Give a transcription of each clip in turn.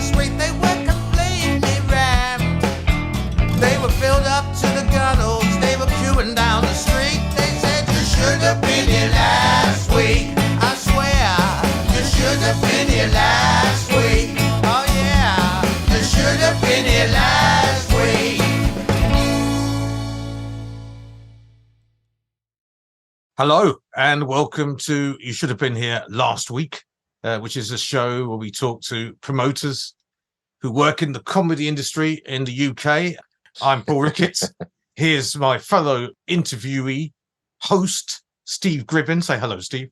last week they were completely rammed. They were filled up to the gunnels, they were queuing down the street. They said, you should have been here last week. I swear, you should have been here last week. Oh yeah, you should have been here last week. Hello and welcome to You Should Have Been Here Last Week, which is a show where we talk to promoters who work in the comedy industry in the UK. I'm Paul Ricketts. Here's my fellow interviewee, host, Steve Gribbin. Say hello, Steve.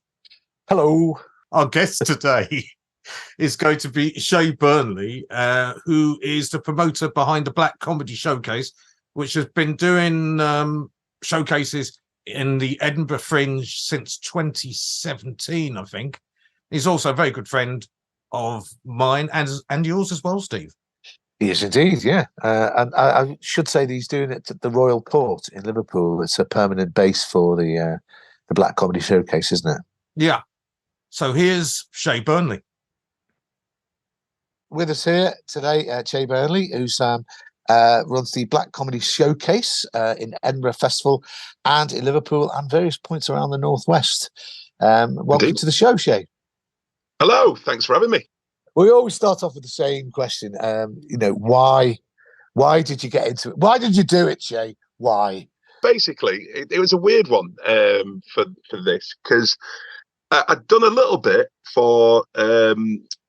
Hello. Our guest today is going to be Shay Burnley, who is the promoter behind the Black Comedy Showcase, which has been doing showcases in the Edinburgh Fringe since 2017, I think. He's also a very good friend of mine and yours as well, Steve. Yes, indeed, yeah. And I should say that he's doing it at the Royal Court in Liverpool. It's a permanent base for the Black Comedy Showcase, isn't it? Yeah. So here's Shay Burnley. With us here today, Shay Burnley, who's runs the Black Comedy Showcase in Edinburgh Festival and in Liverpool and various points around the Northwest. Welcome to the show, Shay. Hello, thanks for having me. We always start off with the same question. Why did you get into it? Why did you do it, Shay? Why? Basically, it was a weird one for this, because I'd done a little bit for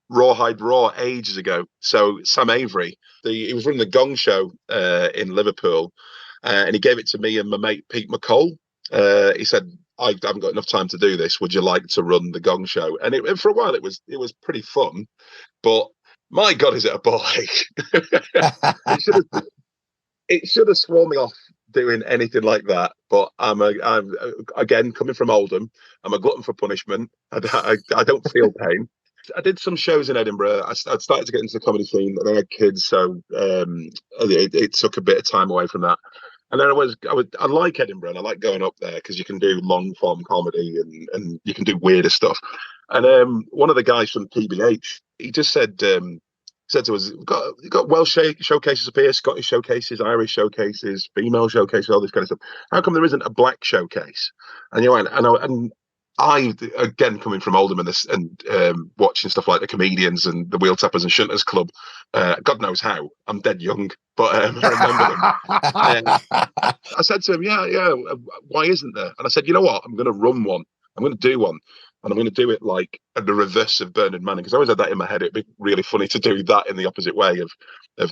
Rawhide Raw ages ago. So Sam Avery, he was running the Gong Show in Liverpool, and he gave it to me and my mate Pete McCall. He said, I haven't got enough time to do this. Would you like to run the Gong Show? And for a while it was pretty fun, but my God, is it a ball ache? It should have sworn me off doing anything like that. But I'm again coming from Oldham. I'm a glutton for punishment. I don't feel pain. I did some shows in Edinburgh. I started to get into the comedy scene, and I had kids, so it took a bit of time away from that. And then I like Edinburgh, and I like going up there because you can do long form comedy and you can do weirder stuff. And one of the guys from PBH, he just said to us, "You've got Welsh showcases up here, Scottish showcases, Irish showcases, female showcases, all this kind of stuff. How come there isn't a black showcase?" And you went, and I again coming from Oldham and watching stuff like the Comedians and the Wheel Tappers and Shunters Club, God knows how. I'm dead young, but I remember them. I said to him, "Yeah, why isn't there?" And I said, "You know what? I'm going to run one. I'm going to do one, and I'm going to do it like at the reverse of Bernard Manning, because I always had that in my head. It'd be really funny to do that in the opposite way of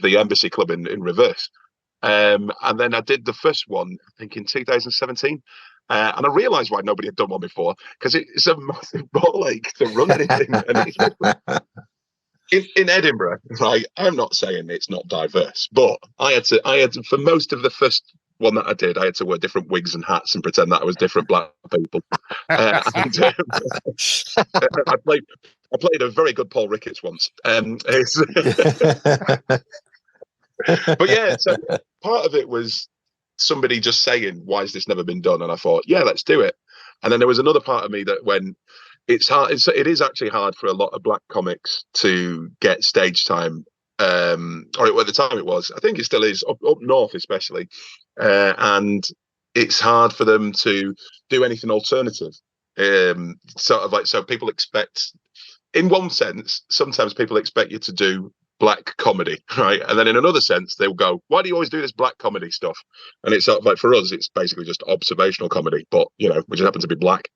the Embassy Club in reverse." And then I did the first one, I think in 2017. And I realised why nobody had done one before, because it's a massive ball ache to run anything. And in Edinburgh, right? I'm not saying it's not diverse, but I had to for most of the first one that I did, I had to wear different wigs and hats and pretend that I was different black people. I played a very good Paul Ricketts once. But yeah, so part of it was somebody just saying, "Why has this never been done?" And I thought, yeah, let's do it. And then there was another part of me that when it's hard, it is actually hard for a lot of black comics to get stage time. Or at the time it was, I think it still is, up north especially. And it's hard for them to do anything alternative. Sort of like, so people expect, in one sense, sometimes people expect you to do black comedy, right? And then in another sense, they'll go, "Why do you always do this black comedy stuff?" And it's sort of like, for us, it's basically just observational comedy, but we just happen to be black.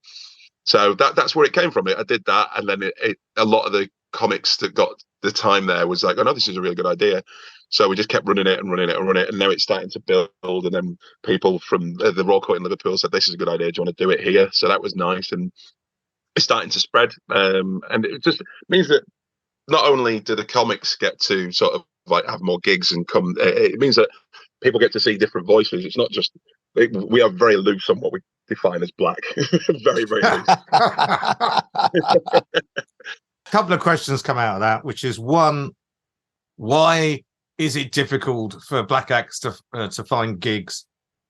So that's where it came from. I did that, and then a lot of the comics that got the time there was like, "Oh no, this is a really good idea." So we just kept running it, and now it's starting to build. And then people from the Royal Court in Liverpool said, "This is a good idea. Do you want to do it here?" So that was nice, and it's starting to spread. And it just means that not only do the comics get to sort of like have more gigs and come, it means that people get to see different voices. It's not just, we are very loose on what we define as black. Very, very loose. A couple of questions come out of that, which is, one, why is it difficult for black acts to find gigs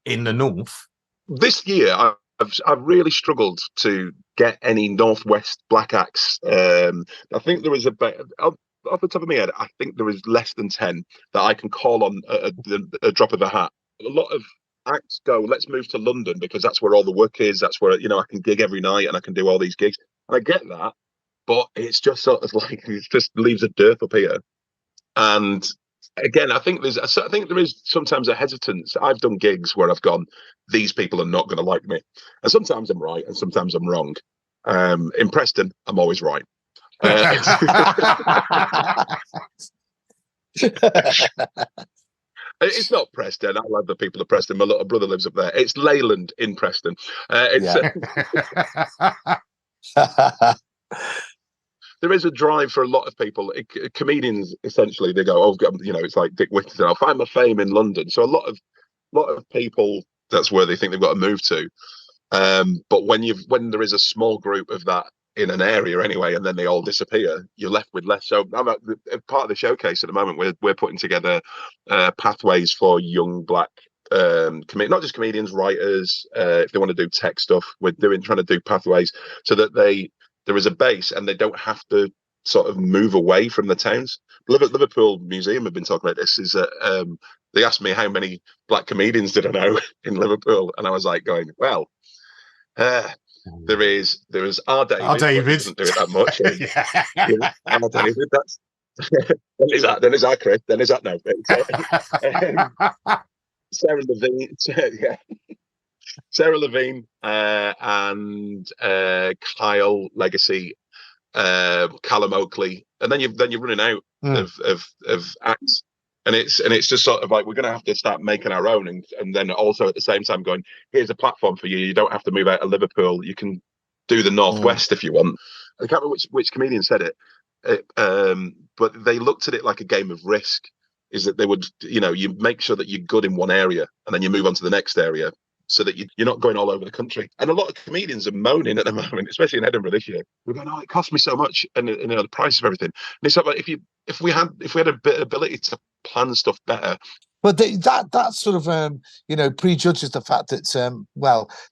in the north? This year, I've really struggled to get any Northwest black acts. I think there was off the top of my head, I think there is less than 10 that I can call on a drop of a hat. A lot of acts go, let's move to London because that's where all the work is. That's where, I can gig every night and I can do all these gigs. And I get that, but it's just sort of like, it just leaves a dearth up here. And again, I think there is sometimes a hesitance. I've done gigs where I've gone, these people are not going to like me. And sometimes I'm right and sometimes I'm wrong. In Preston, I'm always right. It's not Preston. I love the people of Preston. My little brother lives up there. It's Leyland in Preston. There is a drive for a lot of people. Comedians, essentially, they go, "Oh, it's like Dick Whittington. I'll find my fame in London." So a lot of people, that's where they think they've got to move to. But when there is a small group of that in an area anyway, and then they all disappear, you're left with less. So I'm part of the showcase at the moment. We're putting together pathways for young black not just comedians, writers. If they want to do tech stuff, we're trying to do pathways so that there is a base and they don't have to sort of move away from the towns. Liverpool Museum have been talking about this. Is that they asked me how many black comedians did I know in Liverpool, and I was like going, well. There is R. David. R. David doesn't do it that much. R. David. That's then is that Chris? Then is that no? Sarah Levine. Sarah Levine and Kyle Legacy, Callum Oakley, and then you're running out of acts. And it's just sort of like we're going to have to start making our own, and then also at the same time going, here's a platform for you. You don't have to move out of Liverpool. You can do the Northwest if you want. I can't remember which comedian said it, but they looked at it like a game of Risk. Is that they would, you make sure that you're good in one area, and then you move on to the next area, so that you're not going all over the country. And a lot of comedians are moaning at the moment, especially in Edinburgh this year. We're going, it cost me so much, and the price of everything. And it's like if we had a bit of ability to plan stuff better. But that sort of prejudges the fact that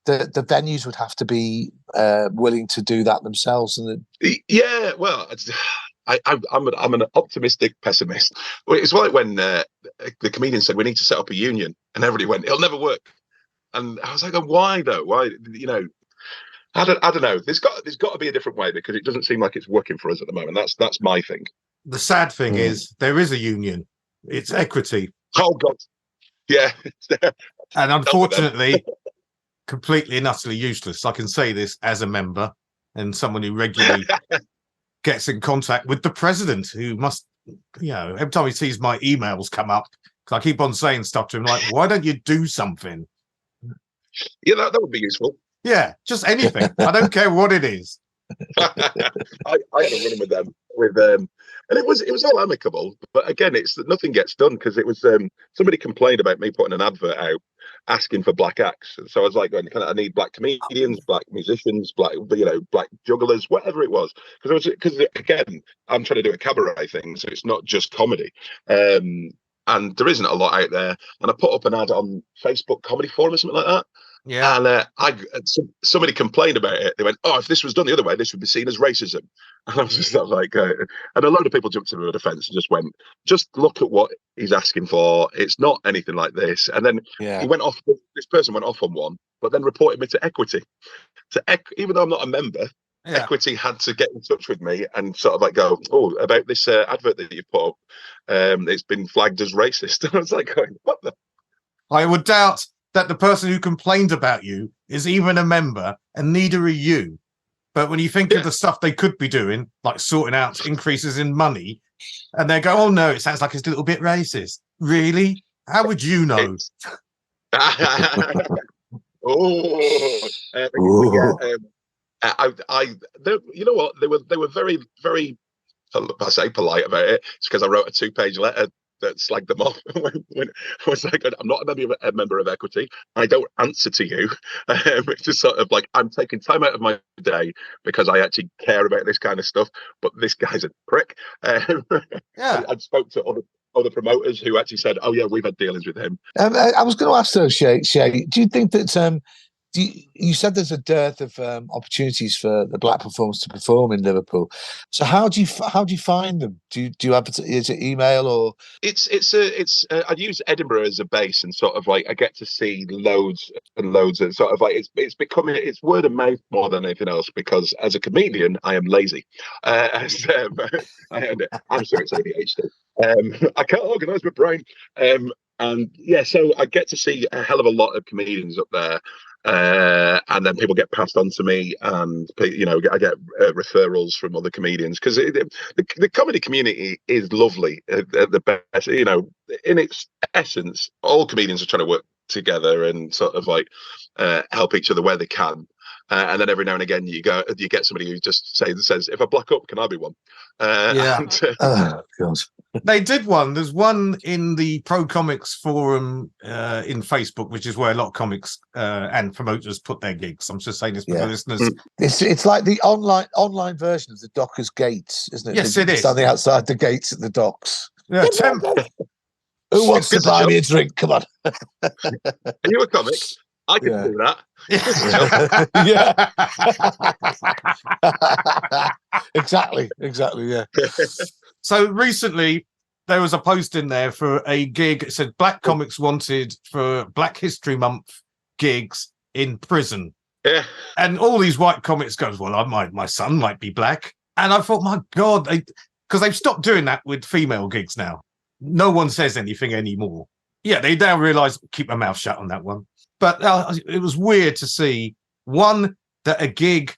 the venues would have to be willing to do that themselves. And yeah, well, I'm an optimistic pessimist. It's like when the comedian said we need to set up a union, and everybody went, it'll never work. And I was like, why though? Why, I don't know. There's got to be a different way, because it doesn't seem like it's working for us at the moment. That's my thing. The sad thing is there is a union. It's equity. Oh God, yeah. And unfortunately, completely and utterly useless. I can say this as a member and someone who regularly gets in contact with the president, who must, every time he sees my emails come up, because I keep on saying stuff to him like, why don't you do something? Yeah, that would be useful. Yeah, just anything. I don't care what it is. I had a run with them, and it was all amicable. But again, nothing gets done because it was somebody complained about me putting an advert out asking for black acts. So I was like, I need black comedians, black musicians, black jugglers, whatever it was. Because again, I'm trying to do a cabaret thing, so it's not just comedy. And there isn't a lot out there. And I put up an ad on Facebook Comedy Forum or something like that. Yeah. And somebody complained about it. They went, if this was done the other way, this would be seen as racism. And I was just like, and a load of people jumped to the defense and just went, just look at what he's asking for. It's not anything like this. And then he went off. This person went off on one, but then reported me to Equity. Even though I'm not a member, Equity had to get in touch with me and sort of like go, about this advert that you put up. It's been flagged as racist. And I was like, going, what the? I would doubt that the person who complained about you is even a member, and neither are you. But when you think of the stuff they could be doing, like sorting out increases in money, and they go, no, it sounds like it's a little bit racist. Really? How would you know? You know what? They were very, very, I say polite about it. It's because I wrote a 2-page letter that slagged them off. when I was like, I'm not a member of Equity. I don't answer to you. It's just sort of like, I'm taking time out of my day because I actually care about this kind of stuff. But this guy's a prick. I spoke to other promoters who actually said, we've had dealings with him. I was going to ask though, Shay, do you think that You said there's a dearth of opportunities for the black performers to perform in Liverpool. So how do you find them? Do you have is it email or? I'd use Edinburgh as a base, and sort of like I get to see loads and loads of sort of like it's word of mouth more than anything else, because as a comedian I am lazy. I'm sorry, it's ADHD. I can't organise my brain. And yeah, so I get to see a hell of a lot of comedians up there. And then people get passed on to me, and I get referrals from other comedians, because the comedy community is lovely at the best. In its essence, all comedians are trying to work together and sort of like help each other where they can. And then every now and again you get somebody who just says, if I black up, can I be one? Oh God. They did one. There's one in the Pro Comics forum in Facebook, which is where a lot of comics and promoters put their gigs. I'm just saying this for the listeners. It's like the online version of the Dockers Gates, isn't it? Yes, it is. Standing outside the gates at the docks. Yeah, who wants to buy me a drink? Come on. Are you a comic? I can do that. Yeah. Exactly. Yeah. So recently there was a post in there for a gig. It said black comics wanted for Black History Month gigs in prison. Yeah. And all these white comics goes, well, my son might be black. And I thought, my God, because they've stopped doing that with female gigs now. No one says anything anymore. Yeah, they now realise, keep my mouth shut on that one. But it was weird to see, one, that a gig,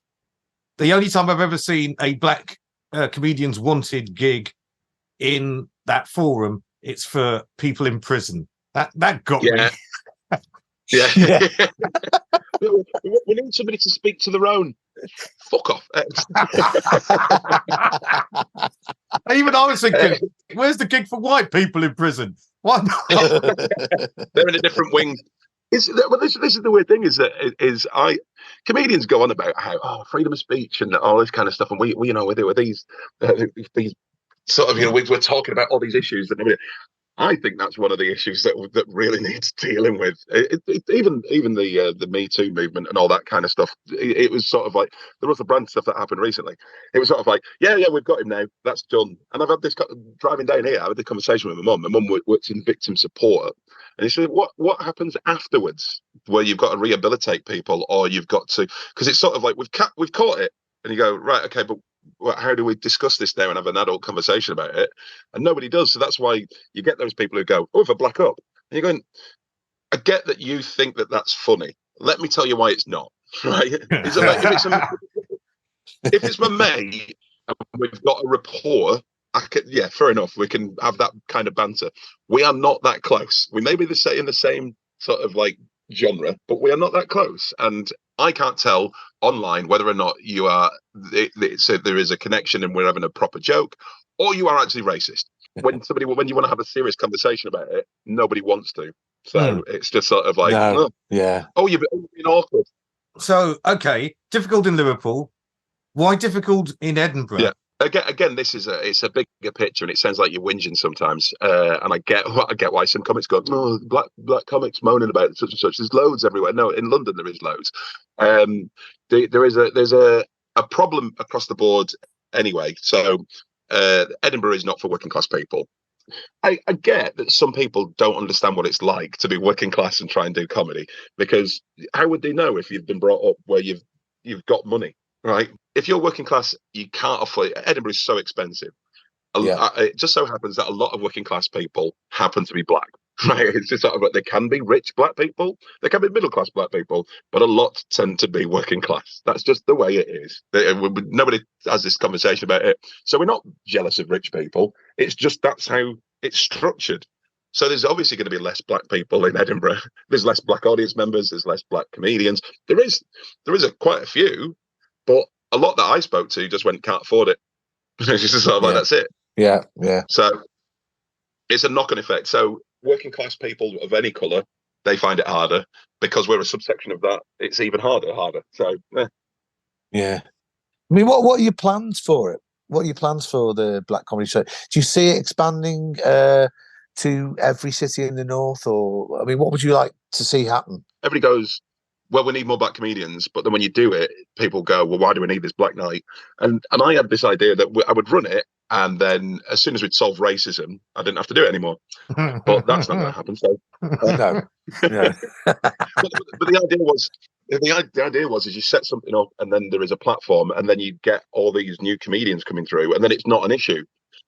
the only time I've ever seen a black comedians wanted gig in that forum, it's for people in prison. That got me. Yeah. We need somebody to speak to their own. Fuck off. Even I was thinking, where's the gig for white people in prison? Why not? They're in a different wing. This is the weird thing, comedians go on about how freedom of speech and all this kind of stuff, and we with these sort of we're talking about all these issues that I think that's one of the issues that really needs dealing with. Even the Me Too movement and all that kind of stuff. It was sort of like the Russell Brand stuff that happened recently. It was sort of like, yeah, we've got him now. That's done. And I've had this driving down here. I had the conversation with my mum. My mum works in victim support, and he said, "What happens afterwards, where you've got to rehabilitate people, or you've got to?" Because it's sort of like we've caught it, and you go, right, okay, but how do we discuss this now and have an adult conversation about it? And nobody does. So that's why you get those people who go, if I black up, and you're going, I get that you think that that's funny. Let me tell you why it's not. Right? If it's my mate and we've got a rapport, fair enough. We can have that kind of banter. We are not that close. We may be in the same sort of like genre, but we are not that close. And I can't tell online whether or not you are there is a connection and we're having a proper joke, or you are actually racist. When you want to have a serious conversation about it, nobody wants to. So it's just sort of like, you've been awkward. So okay, difficult in Liverpool. Why difficult in Edinburgh? Yeah. Again, it's a bigger picture, and it sounds like you're whinging sometimes. And I get why some comics go, "Oh, black comics moaning about such and such." There's loads everywhere. No, in London there is loads. There's a problem across the board anyway. So Edinburgh is not for working class people. I get that some people don't understand what it's like to be working class and try and do comedy, because how would they know if you've been brought up where you've got money? Right. If you're working class, you can't afford it. Edinburgh is so expensive. It just so happens that a lot of working class people happen to be black. Right. It's just sort of like they can be rich black people, they can be middle class black people, but a lot tend to be working class. That's just the way it is. Nobody has this conversation about it. So we're not jealous of rich people. It's just that's how it's structured. So there's obviously going to be less black people in Edinburgh. There's less black audience members. There's less black comedians. There is quite a few. But a lot that I spoke to just went, can't afford it. It's just sort of like, that's it. Yeah. So it's a knock-on effect. So working class people of any colour, they find it harder, because we're a subsection of that. It's even harder. So, yeah. I mean, what are your plans for it? What are your plans for the Black Comedy Show? Do you see it expanding to every city in the north? Or, I mean, what would you like to see happen? everybody goes, well, we need more black comedians. But then when you do it, people go, well, why do we need this black night? And I had this idea that I would run it, and then as soon as we'd solve racism, I didn't have to do it anymore. But that's not going to happen. So No. Yeah. but the idea was is you set something up, and then there is a platform, and then you get all these new comedians coming through, and then it's not an issue.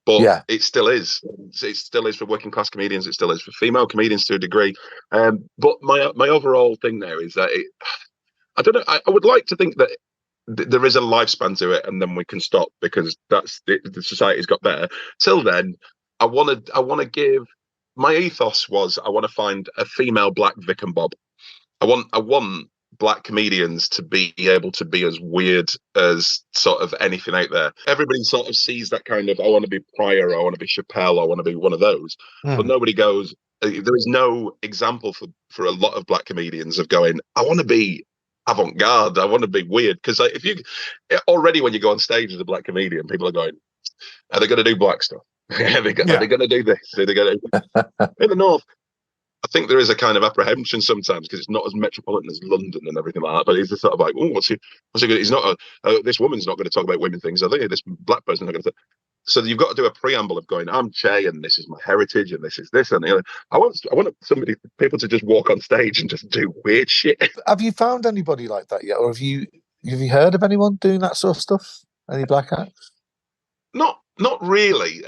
But it still is. It still is for working class comedians. It still is for female comedians to a degree. But my overall thing there is that I don't know. I would like to think that there is a lifespan to it, and then we can stop, because that's the society's got better. Till then, I want to give. My ethos was I want to find a female black Vic and Bob. I want black comedians to be able to be as weird as sort of anything out there. Everybody sort of sees that kind of, I want to be Pryor, I want to be Chappelle, I want to be one of those. But nobody goes, there is no example for a lot of black comedians of going, I want to be avant-garde, I want to be weird. Because if you already, when you go on stage as a black comedian, people are going, are they going to do black stuff? Are they going to do this? Are they going to in the North? I think there is a kind of apprehension sometimes, because it's not as metropolitan as London and everything like that. But it's just sort of like, oh, what's he good? He's not this woman's not going to talk about women things, are they? This black person's not going to. So you've got to do a preamble of going, I'm Che, and this is my heritage, and this is this, and I want people to just walk on stage and just do weird shit. Have you found anybody like that yet, or have you heard of anyone doing that sort of stuff? Any black acts? Not really.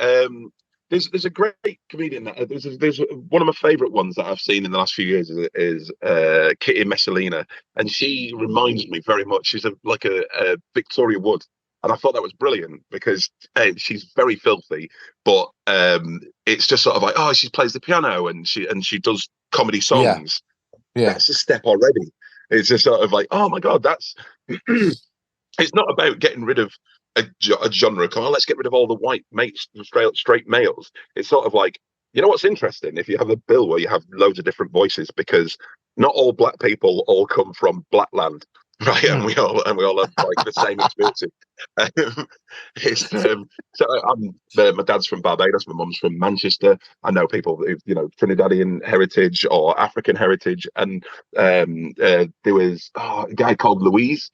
There's a great comedian that there's one of my favourite ones that I've seen in the last few years is Kitty Messalina, and she reminds me very much. She's like a Victoria Wood, and I thought that was brilliant, because she's very filthy, but it's just sort of like, oh, she plays the piano and she does comedy songs. Yeah, that's a step already. It's just sort of like, oh my god, that's. It's not about getting rid of a genre. Let's get rid of all the white mates, straight males. It's sort of like, you know what's interesting? If you have a bill where you have loads of different voices, because not all black people all come from black land, right? And we all have like the same experiences. My dad's from Barbados, my mum's from Manchester. I know people who, Trinidadian heritage or African heritage, and there was a guy called Louise.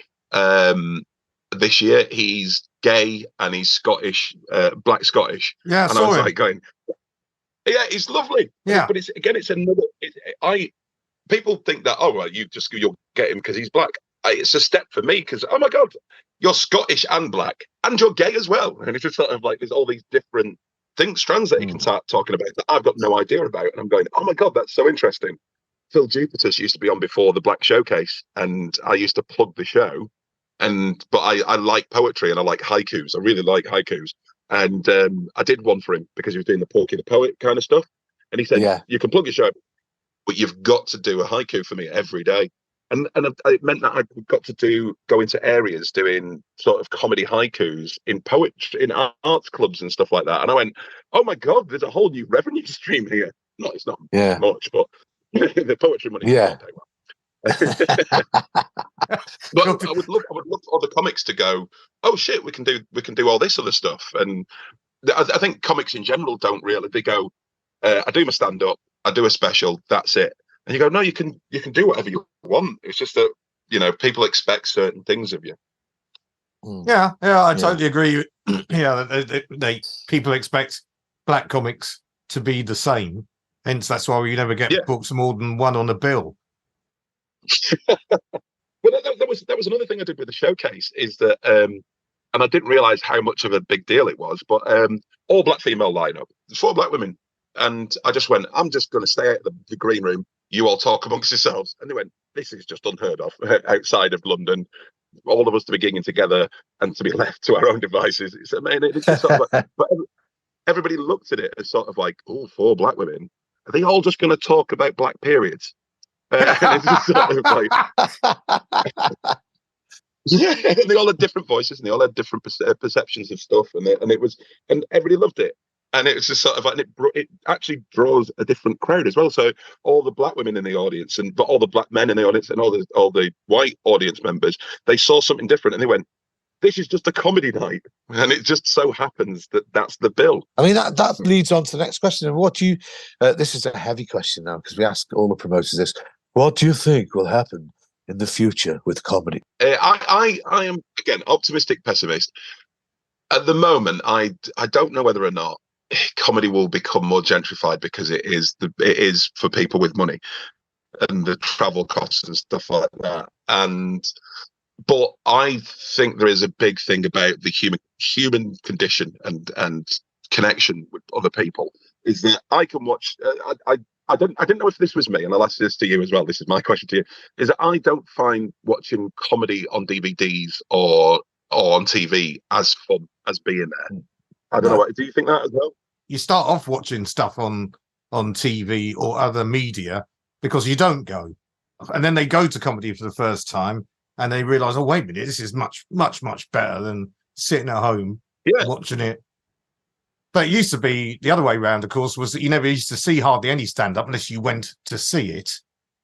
This year he's gay and he's Scottish, black Scottish. Yeah, and I was like going, yeah, he's lovely. Yeah, but it's another. People think that, oh well, you'll get him because he's black. It's a step for me, because oh my god, you're Scottish and black and you're gay as well, and it's just sort of like there's all these different strands that you can start talking about that I've got no idea about, and I'm going, oh my god, that's so interesting. Phil Jupiter's used to be on before the Black Showcase, and I used to plug the show. But I like poetry and I like haikus. I really like haikus. And I did one for him because he was doing the Porky the Poet kind of stuff. And he said, you can plug your show, but you've got to do a haiku for me every day. And it meant that I got to go into areas doing sort of comedy haikus in poetry, in arts clubs and stuff like that. And I went, oh my God, there's a whole new revenue stream here. No, it's not much, but the poetry money is not well. But I would look for other comics to go, oh shit, we can do all this other stuff. And I think comics in general don't really. They go, I do my stand up, I do a special, that's it. And you go, no, you can do whatever you want. It's just that people expect certain things of you. Yeah, I totally agree. They people expect black comics to be the same. Hence, that's why we never get books more than one on a bill. Well, that was another thing I did with the showcase, is that and I didn't realize how much of a big deal it was, but all black female lineup, 4 black women, and I just went, I'm just going to stay at the green room, you all talk amongst yourselves. And they went, this is just unheard of outside of London, all of us to be gigging together and to be left to our own devices. It's amazing. It's just sort of like, but everybody looked at it as sort of like, oh, 4 black women, are they all just going to talk about black periods? It's just sort of like, and they all had different voices and they all had different perceptions of stuff, and everybody loved it, and it was just sort of like, it actually draws a different crowd as well. So all the black women in the audience, but all the black men in the audience, and all the white audience members, they saw something different, and they went, this is just a comedy night. And it just so happens that that's the bill. I mean, that leads on to the next question. And what do you, this is a heavy question now, because we ask all the promoters this, what do you think will happen in the future with comedy? I am, again, optimistic pessimist. At the moment, I don't know whether or not comedy will become more gentrified because it is for people with money and the travel costs and stuff like that. But I think there is a big thing about the human condition and connection with other people. Is that I can watch. I didn't know if this was me, and I'll ask this to you as well. This is my question to you: is that I don't find watching comedy on DVDs or on TV as fun as being there. I don't know. What, do you think that as well? You start off watching stuff on TV or other media because you don't go, and then they go to comedy for the first time and they realise, oh wait a minute, this is much better than sitting at home watching it. But it used to be the other way around, of course, was that you never used to see hardly any stand-up unless you went to see it.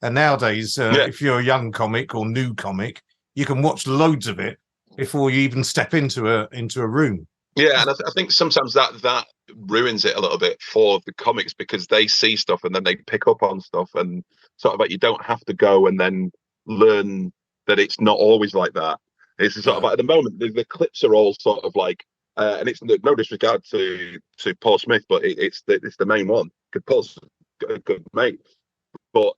And nowadays, if you're a young comic or new comic, you can watch loads of it before you even step into a room. Yeah, and I think sometimes that ruins it a little bit for the comics because they see stuff and then they pick up on stuff, and sort of like you don't have to go and then learn that it's not always like that. It's sort of like, at the moment the clips are all sort of like, and it's no disregard to Paul Smith, but it's the main one. Because Paul's a good mate, but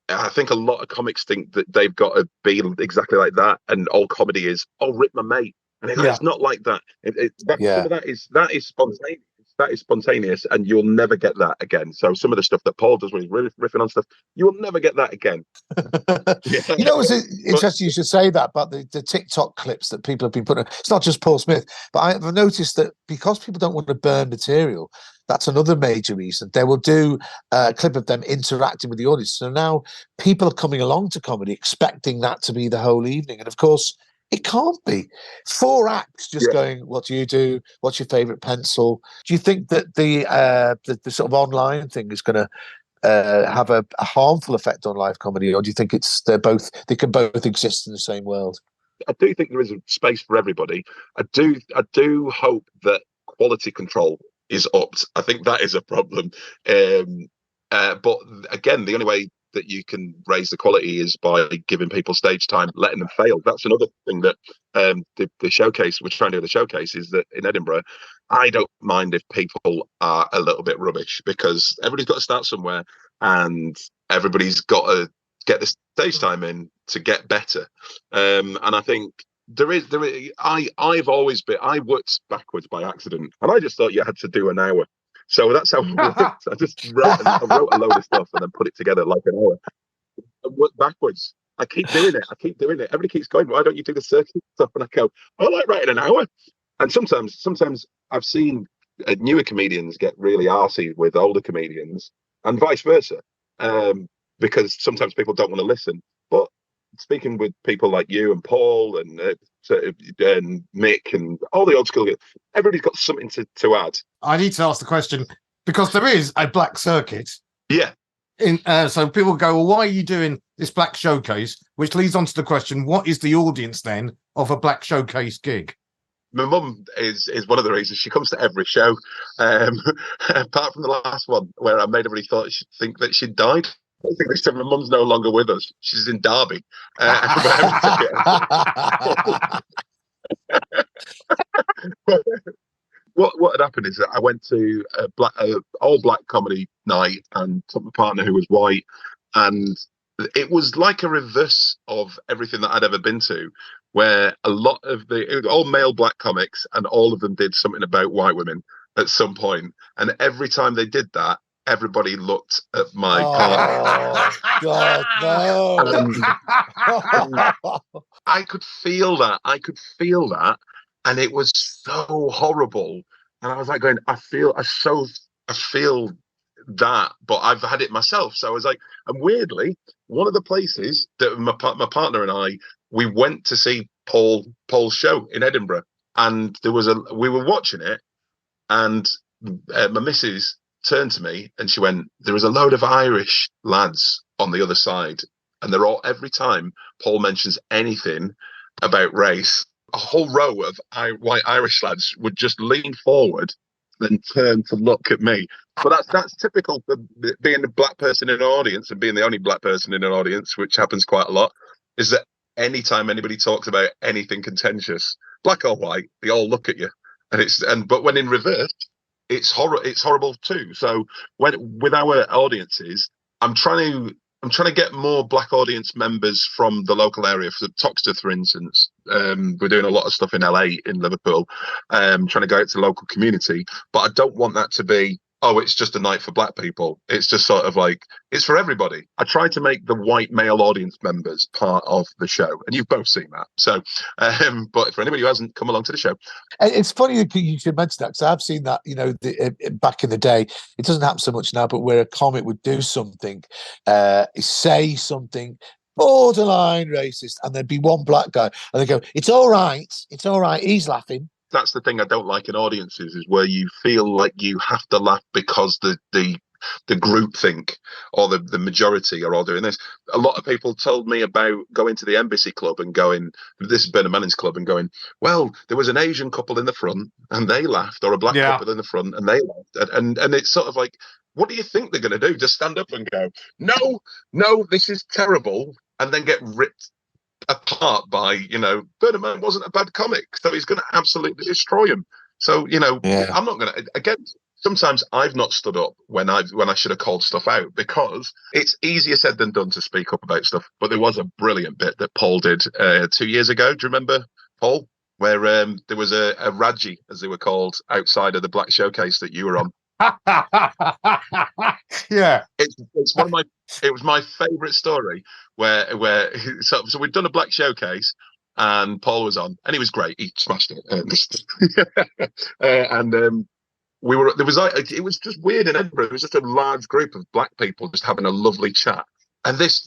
I think a lot of comics think that they've got to be exactly like that, and all comedy is, oh, rip my mate. And it's not like that. Some of that is spontaneous. That is spontaneous, and you'll never get that again. So some of the stuff that Paul does when he's riffing on stuff, you will never get that again. You know, it's interesting you should say that about the TikTok clips that people have been putting. It's not just Paul Smith, but I've noticed that because people don't want to burn material, that's another major reason. They will do a clip of them interacting with the audience. So now people are coming along to comedy expecting that to be the whole evening, and of course, it can't be 4 acts just going, what do you do? What's your favourite pencil? Do you think that the sort of online thing is going to have a harmful effect on live comedy, or do you think they can both exist in the same world? I do think there is a space for everybody. I do hope that quality control is upped. I think that is a problem. But again, the only way that you can raise the quality is by giving people stage time, letting them fail. That's another thing that the showcase, we're trying to do the showcase, is that in Edinburgh, I don't mind if people are a little bit rubbish, because everybody's got to start somewhere and everybody's got to get the stage time in to get better. And I think I've always been, I worked backwards by accident, and I just thought you had to do an hour. So that's how it worked. I just wrote a load of stuff and then put it together like an hour. I worked backwards. I keep doing it. Everybody keeps going, why don't you do the circuit stuff? And I go, I like writing an hour. And sometimes I've seen newer comedians get really arsey with older comedians, and vice versa, because sometimes people don't want to listen. But speaking with people like you and Paul and Mick and all the old school guys, everybody's got something to add. I need to ask the question, because there is a black circuit. Yeah. So people go, well, why are you doing this black showcase? Which leads on to the question, what is the audience then of a black showcase gig? My mum is one of the reasons. She comes to every show, apart from the last one where I made everybody think that she'd died. I think they said my mum's no longer with us. She's in Derby. What had happened is that I went to a all black comedy night and took my partner, who was white, and it was like a reverse of everything that I'd ever been to, where a lot of it was all male black comics, and all of them did something about white women at some point, and every time they did that, everybody looked at my partner. God, no. I could feel that, and it was so horrible. And I was like going, I feel that, but I've had it myself. So I was like, and weirdly, one of the places that my partner and I, we went to see Paul's show in Edinburgh, and we were watching it, and my missus turned to me and she went, there was a load of Irish lads on the other side, and they're all, every time Paul mentions anything about race, a whole row of white Irish lads would just lean forward, then turn to look at me. But that's typical for being a black person in an audience and being the only black person in an audience, which happens quite a lot. is that anytime anybody talks about anything contentious, black or white, they all look at you, but when in reverse, it's horrible too. So with our audiences, I'm trying to get more black audience members from the local area. For Toxteth, for instance, we're doing a lot of stuff in LA, in Liverpool, trying to go out to the local community. But I don't want that to be, oh, it's just a night for black people. It's just sort of like, it's for everybody. I try to make the white male audience members part of the show, and you've both seen that. So, but for anybody who hasn't come along to the show, it's funny that you should mention that, because I've seen that, back in the day. It doesn't happen so much now, but where a comic would do something, say something borderline racist, and there'd be one black guy, and they go, it's all right, he's laughing. That's the thing I don't like in audiences, is where you feel like you have to laugh because the group think, or the majority are all doing this. A lot of people told me about going to the Embassy Club and going, this is Bernard Manning's club, and going, well, there was an Asian couple in the front and they laughed, or a black couple in the front and they laughed. And it's sort of like, what do you think they're going to do? Just stand up and go, no, this is terrible, and then get ripped apart by, Bernard Manning wasn't a bad comic, so he's going to absolutely destroy him. So, I'm not going to, again, sometimes I've not stood up when I should have called stuff out, because it's easier said than done to speak up about stuff. But there was a brilliant bit that Paul did 2 years ago. Do you remember, Paul? Where there was a Raji, as they were called, outside of the Black Showcase that you were on. Yeah, it was my favourite story where so we'd done a Black Showcase and Paul was on, and he was great. He smashed it, and it was just weird in Edinburgh. It was just a large group of black people just having a lovely chat, and this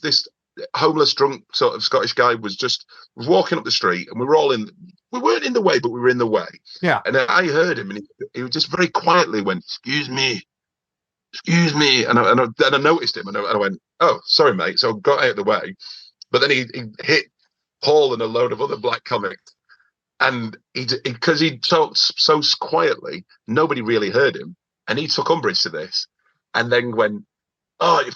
homeless drunk sort of Scottish guy was walking up the street, and we weren't in the way, but we were in the way. Yeah. And then I heard him, and he just very quietly went, excuse me. And I noticed him, and I went, oh, sorry, mate. So I got out of the way. But then he hit Paul and a load of other black comics. And because he talked so quietly, nobody really heard him. And he took umbrage to this, and then went, oh, he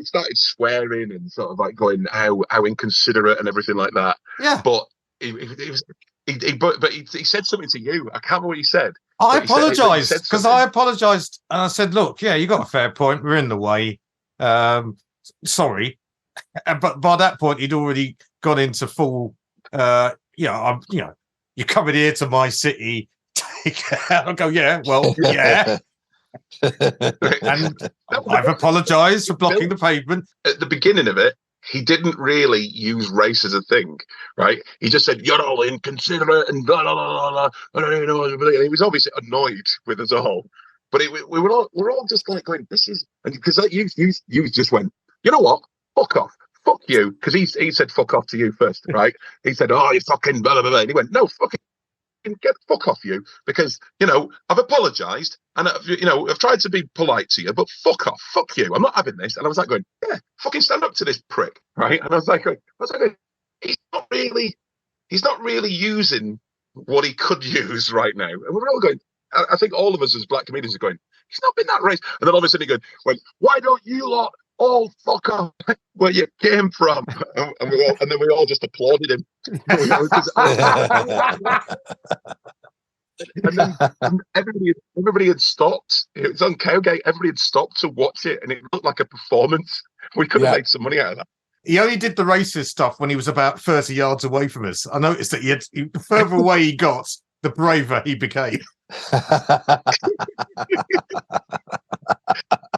started swearing and sort of like going how inconsiderate and everything like that. Yeah. But he said something to you. I can't remember what he said. I apologised, because I apologised, and I said, look, yeah, you got a fair point. We're in the way. Sorry. But by that point, he'd already gone into full, you're coming here to my city. I'll go, yeah, well, yeah. And I've apologised for blocking the pavement. At the beginning of it, he didn't really use race as a thing, right? He just said, you're all inconsiderate and blah, blah, blah, blah. And he was obviously annoyed with us all. But we're all just like going, this is, because you just went, you know what? Fuck off. Fuck you. Because he said fuck off to you first, right? He said, oh, you fucking blah, blah, blah. And he went, no, fucking get the fuck off you, because I've apologized and I've tried to be polite to you, but fuck off, fuck you, I'm not having this. And I was like going, yeah, fucking stand up to this prick, right? And I was like he's not really using what he could use right now. And we're all going, I think all of us as black comedians are going, he's not been that race. And then all of a sudden he went, why don't you lot all fuck off where you came from? And then we all just applauded him. And then everybody had stopped. It was on Cowgate. Everybody had stopped to watch it, and it looked like a performance. We could have made some money out of that. He only did the racist stuff when he was about 30 yards away from us. I noticed that the further away he got, the braver he became.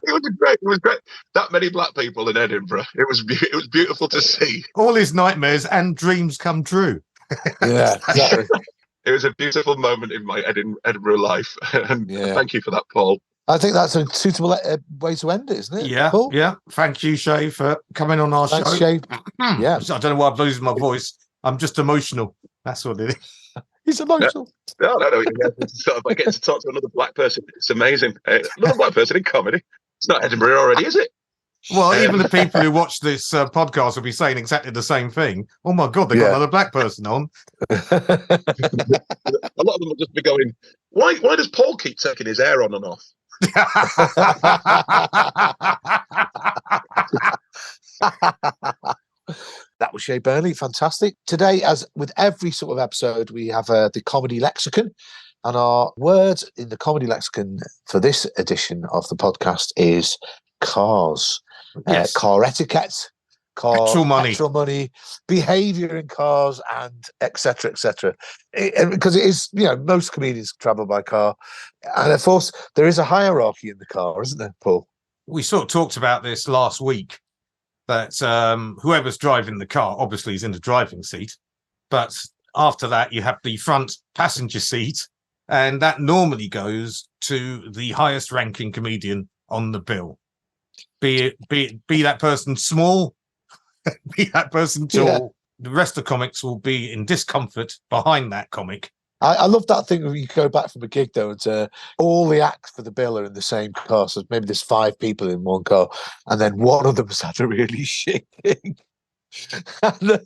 It was great. That many black people in Edinburgh. It was beautiful to see. All his nightmares and dreams come true. Yeah, exactly. It was a beautiful moment in my Edinburgh life. And thank you for that, Paul. I think that's a suitable way to end it, isn't it? Yeah, Paul? yeah. Thank you, Shay, for coming on our show. Shay. Yeah. I don't know why I'm losing my voice. I'm just emotional. That's what it is. He's emotional. No. Sort of like getting to talk to another black person. It's amazing. Another black person in comedy. It's not Edinburgh already, is it? Well, even the people who watch this podcast will be saying exactly the same thing. Oh my God, they got another black person on. A lot of them will just be going, why does Paul keep taking his hair on and off? That was Shay Burnley. Fantastic. Today, as with every sort of episode, we have the comedy lexicon. And our word in the comedy lexicon for this edition of the podcast is cars. Yes. Car etiquette, Petrol money. behaviour in cars, and etc. etc. Because it is, most comedians travel by car. And of course, there is a hierarchy in the car, isn't there, Paul? We sort of talked about this last week, that whoever's driving the car obviously is in the driving seat. But after that, you have the front passenger seat, and that normally goes to the highest ranking comedian on the bill. Be that person small, be that person tall. Yeah. The rest of the comics will be in discomfort behind that comic. I love that thing when you go back from a gig, though, and all the acts for the bill are in the same car. So maybe there's 5 people in one car, and then one of them's had a really shit gig. and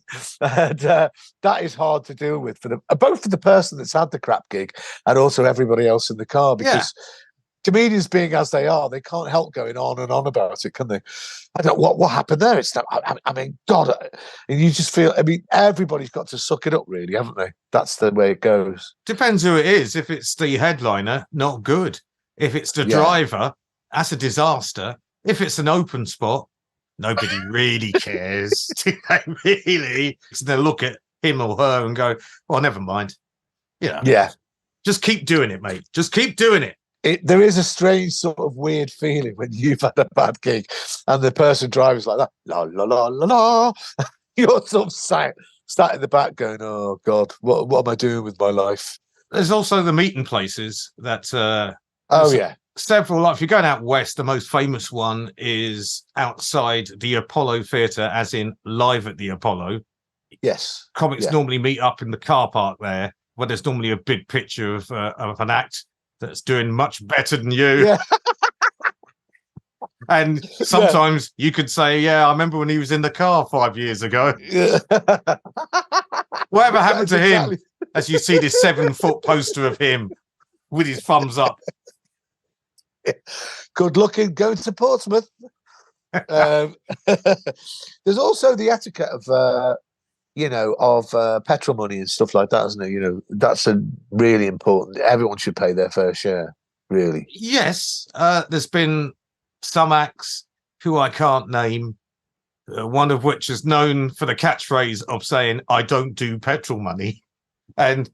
that is hard to deal with for both for the person that's had the crap gig and also everybody else in the car, because comedians, being as they are, they can't help going on and on about it, can they? I don't know what happened there. It's I mean, God, and you just feel. I mean, everybody's got to suck it up, really, haven't they? That's the way it goes. Depends who it is. If it's the headliner, not good. If it's the driver, that's a disaster. If it's an open spot, nobody really cares. Do they really? So they look at him or her and go, "Well, never mind." Yeah. Just keep doing it, mate. Just keep doing it. There is a strange sort of weird feeling when you've had a bad gig and the person drives like that. La la la la la. You're sort of sat in the back going, "Oh God, what am I doing with my life?" There's also the meeting places that. Several, like if you're going out west, the most famous one is outside the Apollo Theatre, as in live at the Apollo. Yes. Comics normally meet up in the car park there, where there's normally a big picture of an act that's doing much better than you. Yeah. And sometimes you could say, I remember when he was in the car 5 years ago. Yeah. Whatever happened to him? As you see this 7-foot poster of him with his thumbs up. Good looking, going to Portsmouth. There's also the etiquette of petrol money and stuff like that, isn't it? That's a really important. Everyone should pay their fair share, really. Yes, there's been some acts who I can't name, one of which is known for the catchphrase of saying, "I don't do petrol money," and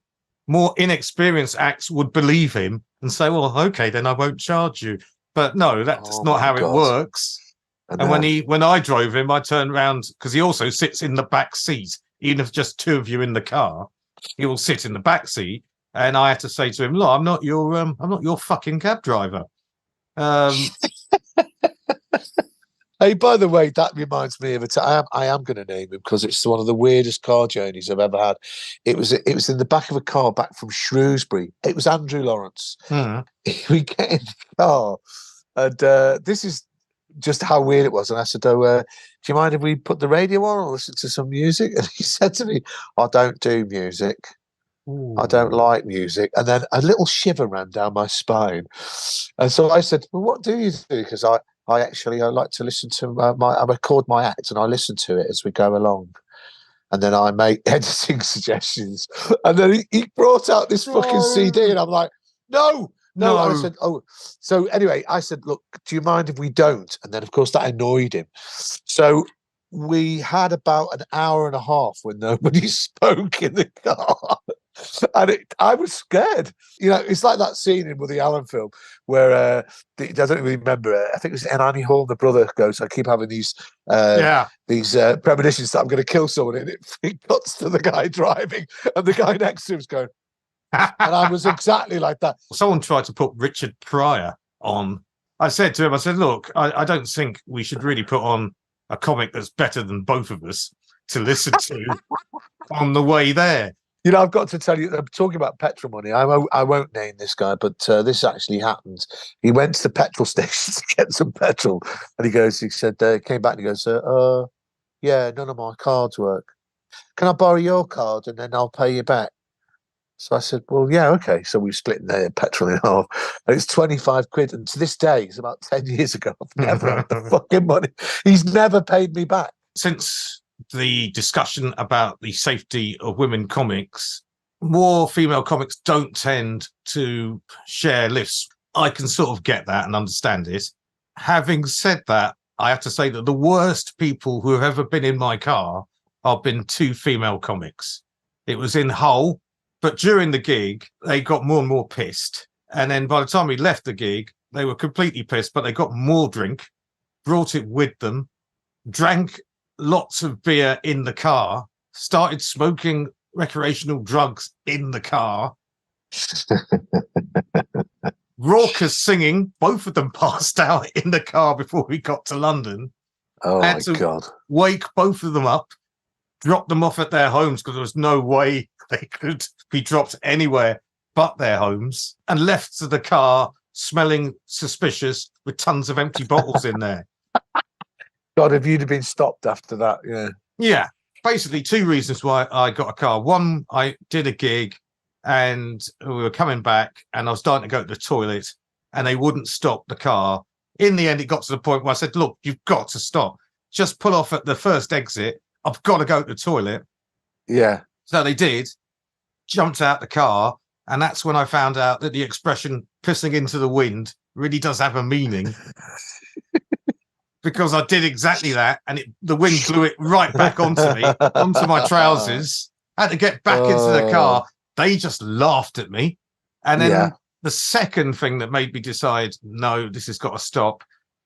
more inexperienced acts would believe him and say, "Well, okay, then I won't charge you." But no, that's not how it works. And when I drove him, I turned around, because he also sits in the back seat. Even if just 2 of you in the car, he will sit in the back seat. And I had to say to him, "Look, I'm not your fucking cab driver." Hey, by the way, that reminds me of a time. I am going to name him because it's one of the weirdest car journeys I've ever had. It was in the back of a car back from Shrewsbury. It was Andrew Lawrence. We get in the car, and this is just how weird it was. And I said, "Oh, do you mind if we put the radio on or listen to some music?" And he said to me, "I don't do music. Ooh. I don't like music." And then a little shiver ran down my spine. And so I said, "Well, what do you do?" Because I like to listen to I record my act and I listen to it as we go along. And then I make editing suggestions. And then he brought out this fucking CD and I'm like, no. I said, "Oh." So anyway, I said, "Look, do you mind if we don't?" And then, of course, that annoyed him. So we had about an hour and a half when nobody spoke in the car. And I was scared. It's like that scene in Woody Allen film where I don't really remember. I think it was Annie Hall, the brother, goes, "I keep having these premonitions that I'm going to kill someone," and it cuts to the guy driving, and the guy next to him's going. And I was exactly like that. Someone tried to put Richard Pryor on. I said to him, "Look, I don't think we should really put on a comic that's better than both of us to listen to on the way there." I've got to tell you, I'm talking about petrol money. I won't name this guy, but this actually happened. He went to the petrol station to get some petrol, and he said, came back and he goes, "Yeah, none of my cards work. Can I borrow your card and then I'll pay you back?" So I said, "Well, yeah, okay." So we split the petrol in half, and it's 25 quid. And to this day, it's about 10 years ago, I've never had the fucking money. He's never paid me back. Since the discussion about the safety of women comics, more female comics don't tend to share lifts. I can sort of get that and understand it. Having said that, I have to say that the worst people who have ever been in my car have been two female comics. It was in Hull, but during the gig, they got more and more pissed. And then by the time we left the gig, they were completely pissed, but they got more drink, brought it with them, drank lots of beer in the car, started smoking recreational drugs in the car, raucous singing. Both of them passed out in the car before we got to London. Oh, I had my to God. wake both of them up, drop them off at their homes because there was no way they could be dropped anywhere but their homes, and left to the car smelling suspicious with tons of empty bottles in there. God, if you'd have been stopped after that, yeah. Yeah, basically two reasons why I got a car. One, I did a gig and we were coming back and I was starting to go to the toilet and they wouldn't stop the car. In the end, it got to the point where I said, look, you've got to stop. Just pull off at the first exit. I've got to go to the toilet. Yeah. So they did, jumped out the car. And that's when I found out that the expression pissing into the wind really does have a meaning. Because I did exactly that, and the wind blew it right back onto me, onto my trousers. I had to get back into the car. They just laughed at me. And then the second thing that made me decide, no, this has got to stop.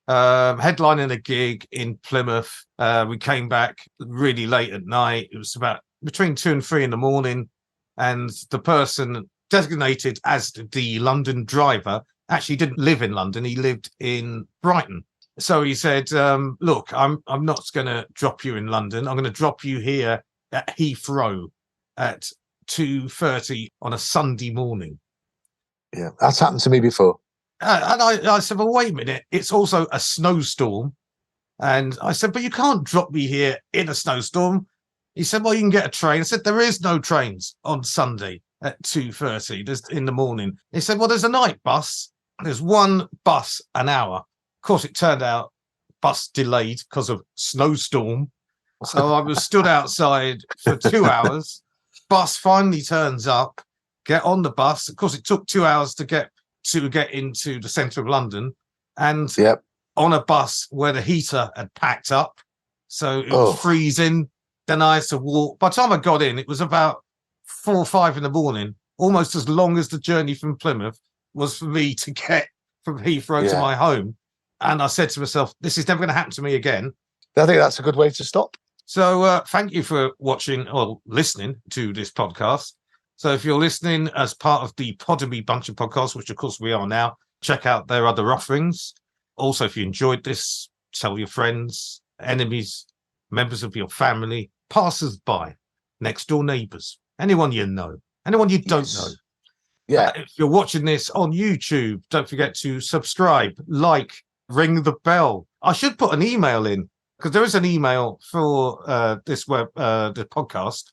Headlining a gig in Plymouth. We came back really late at night. It was about between 2 and 3 in the morning. And the person designated as the London driver actually didn't live in London. He lived in Brighton. So he said, look, I'm not going to drop you in London. I'm going to drop you here at Heathrow at 2:30 on a Sunday morning. Yeah, that's happened to me before. And I said, well, wait a minute. It's also a snowstorm. And I said, but you can't drop me here in a snowstorm. He said, well, you can get a train. I said, there is no trains on Sunday at 2:30 in the morning. He said, well, there's a night bus. There's one bus an hour. Of course, it turned out bus delayed because of snowstorm. So I was stood outside for 2 hours. Bus finally turns up, get on the bus. Of course, it took 2 hours to get into the centre of London. And on a bus where the heater had packed up. So it was freezing. Then I had to walk. By the time I got in, it was about 4 or 5 in the morning, almost as long as the journey from Plymouth was for me to get from Heathrow to my home. And I said to myself, this is never going to happen to me again. I think that's a good way to stop. So thank you for watching or listening to this podcast. So if you're listening as part of the Podemy bunch of podcasts, which of course we are now, check out their other offerings. Also, if you enjoyed this, tell your friends, enemies, members of your family, passers-by, next-door neighbours, anyone you know, anyone you don't know. Yeah. If you're watching this on YouTube, don't forget to subscribe, like, ring the bell. I should put an email in because there is an email for the podcast,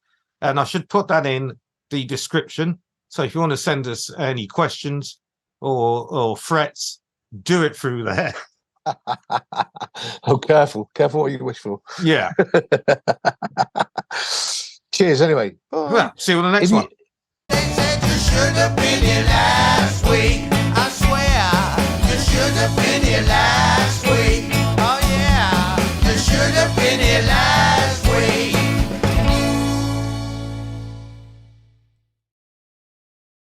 and I should put that in the description. So if you want to send us any questions or threats, do it through there. Oh, careful what you wish for. Yeah. Cheers anyway. Well, see you on the next one. They said you should have been here last week. I swear you should have been here last week. Oh yeah, you should have been